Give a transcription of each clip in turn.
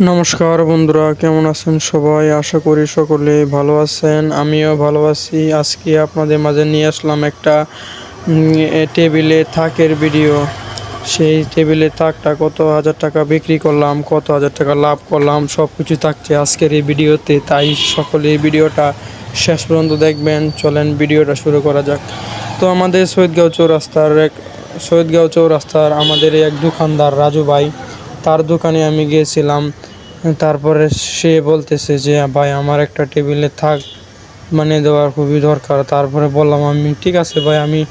নমস্কার বন্ধুরা, কেমন আছেন সবাই? আশা করি সকলে ভালো আছেন। আমিও ভালো আছি। আজকে আপনাদের মাঝে নিয়ে আসলাম একটা টেবিলে থাকের ভিডিও। সেই টেবিলে থাকটা কত হাজার টাকা বিক্রি করলাম, কত হাজার টাকা লাভ করলাম, সব কিছু থাকছে আজকের এই ভিডিওতে। তাই সকলে এই ভিডিওটা শেষ পর্যন্ত দেখবেন। চলেন ভিডিওটা শুরু করা যাক। তো আমাদের সৈয়দগাঁও চৌরাস্তার আমাদের এক দোকানদার রাজু ভাই, তার দোকানে আমি গিয়েছিলাম। তারপরে সে বলতেছে যে ভাই আমার একটা টেবিলে থাক দেওয়ার খুবই দরকার। তারপরে বললাম আমি ঠিক আছে ভাই, আমি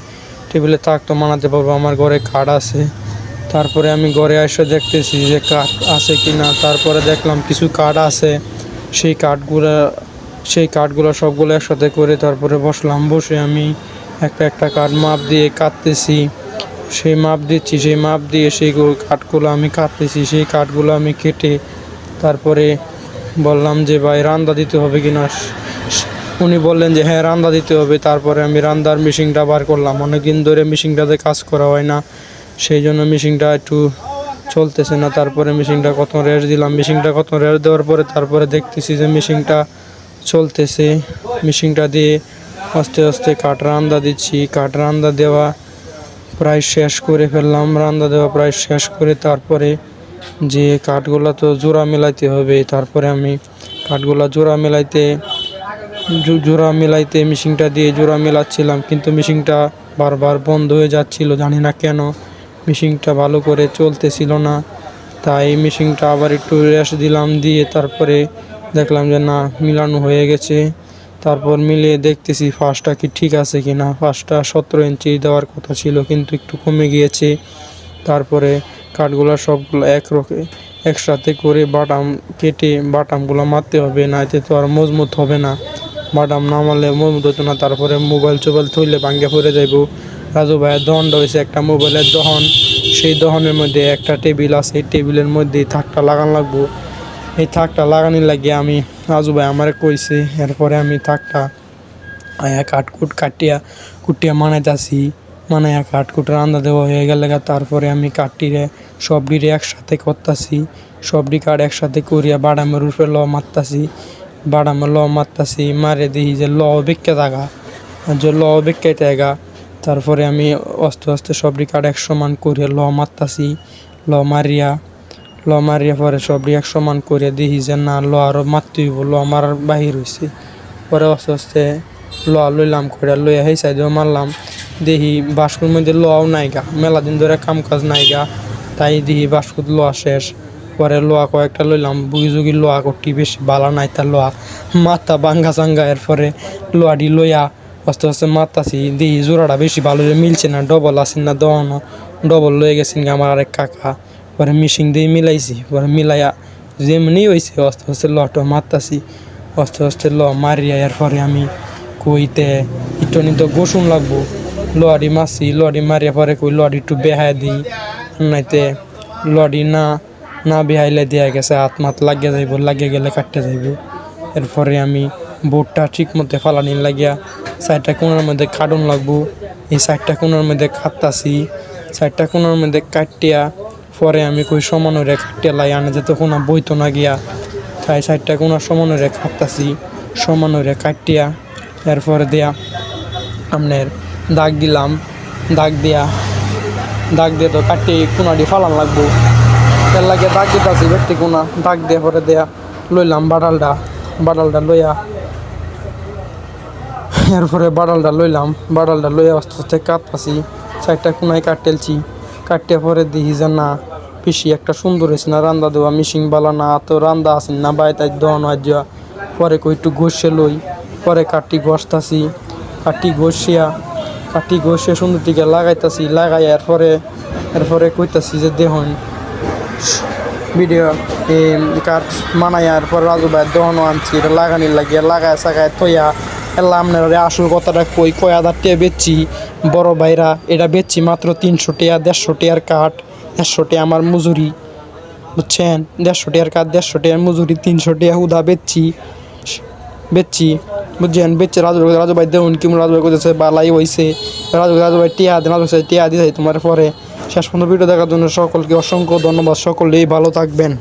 টেবিলে থাক তো বানাতে পারবো, আমার ঘরে কাঠ আছে। তারপরে আমি ঘরে এসে দেখতেছি যে কাঠ আছে কি না। তারপরে দেখলাম কিছু কাঠ আছে। সেই কাঠগুলো সবগুলো একসাথে করে তারপরে বসলাম। বসে আমি একটা একটা কাঠ মাপ দিয়ে কাটতেছি। সেই মাপ দিচ্ছি, সেই মাপ দিয়ে সেই কাঠগুলো আমি কাটতেছি। সেই কাঠগুলো আমি কেটে তারপরে বললাম যে ভাই রান্দা দিতে হবে কি না। উনি বললেন যে হ্যাঁ রান্দা দিতে হবে। তারপরে আমি রান্দার মেশিনটা বার করলাম। অনেকদিন ধরে মেশিনটাতে কাজ করা হয় না, সেই জন্য মেশিনটা একটু চলতেছে না। তারপরে মেশিনটা কত রেস্ট দিলাম। মেশিনটা কত রেস্ট দেওয়ার পরে তারপরে দেখতেছি যে মেশিনটা চলতেছে। মেশিনটা দিয়ে আস্তে আস্তে কাঠ রান্দা দিচ্ছি। কাঠ রান্দা দেওয়া প্রায় শেষ করে ফেললাম। রান্দা দেওয়া প্রায় শেষ করে তারপরে যে কাঠগুলো তো জোড়া মেলাইতে হবে। তারপরে আমি কাঠগুলা জোড়া মেলাইতে মেশিনটা দিয়ে জোড়া মেলাচ্ছিলাম, কিন্তু মেশিনটা বারবার বন্ধ হয়ে যাচ্ছিল। জানি না কেন মেশিনটা ভালো করে চলতেছিল না। তাই মেশিনটা আবার একটু রেস্ট দিলাম, দিয়ে তারপরে দেখলাম যে না, মিলানো হয়ে গেছে। তারপর মিলিয়ে দেখতেছি ফাঁসটা কি ঠিক আছে কি না। ফাঁসটা 17 ইঞ্চি দেওয়ার কথা ছিল, কিন্তু একটু কমে গিয়েছে। তারপরে কাঠগুলো সবগুলো একসাথে করে বাটাম কেটে বাটামগুলো মারতে হবে, নাইতে তো আর মজবুত হবে না। বাটাম না মারলে মজবুত হতো না। তারপরে মোবাইল থইলে ভাঙ্গে পড়ে যাইব। রাজু ভাইয়ের দহনটা হয়েছে একটা মোবাইলের দহন। সেই দহনের মধ্যে একটা টেবিল আছে, এই টেবিলের মধ্যে থাকটা লাগানো লাগবো। এই থাকটা লাগানোর লাগে আমি রাজু ভাই আমারে কইছে। এরপরে আমি থাকটা কুটিয়া মানাইয়া কাঠকুট রান্দা দেওয়া হয়ে গেলে তারপরে আমি কাঠটিরে সবটিরে একসাথে করতাছি। সবটি কাঠ একসাথে করিয়া বাদামের উপরে মারে দিই যে বেঁকে থাকা, যে বেঁকে থাকা। তারপরে আমি আস্তে আস্তে সবটি কাঠ এক সমান করিয়া মারতাছি। মারিয়া পরে সবটি এক সমান করিয়া দিই যে না আরও মারতে হইব, মারার বাহির হয়েছে। পরে আস্তে আস্তে লইলাম লইয়া সেই সাইডেও মারলাম। দেখি বাস্কুর মধ্যে নাইগা, মেলা দিন ধরে কাম কাজ নাইগা। তাই দেখি বাস্কুত শেষ। পরে কয়েকটা লইলাম, বুগি করটি বেশি বালা নাই, তার মাথা বাঙ্গা চাঙ্গা। এরপরে লোহাটি লইয়া আস্তে আস্তে মারতাছি। দেখি জোড়াটা বেশি ভালো মিলছে না, ডবল আসেন না দহনো, ডবল লয়ে গেছেন আমার আরেক কাকা। পরে মিশিং দিয়ে মিলাইছি। পরে মিলাইয়া যেমনি হয়েছে আস্তে আস্তে লটা মারতাছি। আস্তে আস্তে মারিয়া এরপরে আমি কইতে একটু নিতে গোসুন লাগবো। লোহাটি মারিয়া পরে কই লোহাটি একটু বেহায় দিই, নাইতে লোহাটি না বেহাইলে দেয়া গেছে হাত লাগিয়ে গেলে কাটতে যাইব। এরপরে আমি বোর্ডটা ঠিক মতো ফালানির লাগিয়া 4টা কোণার মধ্যে কাটুন লাগবো। এই 4টা কোণার মধ্যে কাটতাছি। 4টা কোণার মধ্যে কাটিয়া পরে আমি কই সমান হয়ে কাটিয়া লাই আনে যেত কোনা বইতো না গিয়া। তাই 4টা কোণার সমান হয়ে কাটতাছি। সমান হয়ে কাটিয়া এরপরে দেয়া আপনার দাগ দিলাম। দাগ দিয়ে তো কাটি কোনাটি ফালান লাগবো। এর লাগে দাগ দিতেছি ব্যক্তি কোনা। দাগ দিয়ে পরে লইলাম বাডালটা লইয়া। এরপরে বাডালটা লইয়া আস্তে আস্তে কাটতাছি। 4টা কোনায় কাটিয়ে পরে দেখি যে না বেশি একটা সুন্দর হয়েছে না। রান্দা দেওয়া মিশিং বালা না, তো রান্দা আসেন না বাই তাই দহন যা। পরে কই একটু ঘষে পরে কাটি ঘষিয়া সুন্দর দিকে লাগাই এরপরে কইতাছি যে দেখুন ভিডিও কাঠ মানাই। এরপর রাজু ভাই দহনও আনছি, এটা লাগানির লাগিয়ে লাগায় সাগায় থইয়া এলা আপনার আসল কথাটা কই 1000 টাকা বেচছি বড় ভাইরা। এটা বেচছি মাত্র 300 টাকা। 150 টাকার কাঠ, 150 টাকা আমার মজুরি, বুঝছেন? 150 টাকার কাঠ, 150 টাকার মজুরি, 300 টাকা হুদা বেচছি বুঝছেন? বেচছে রাজু ভাই দেউন কি রাজু ভাই করতেছে বালাই হয়েছে। রাজু ভাই টিয়া দিয়েছে তোমার। পরে শেষ পর্যন্ত ভিডিও দেখার জন্য সকলকে অসংখ্য ধন্যবাদ। সকলেই ভালো থাকবেন।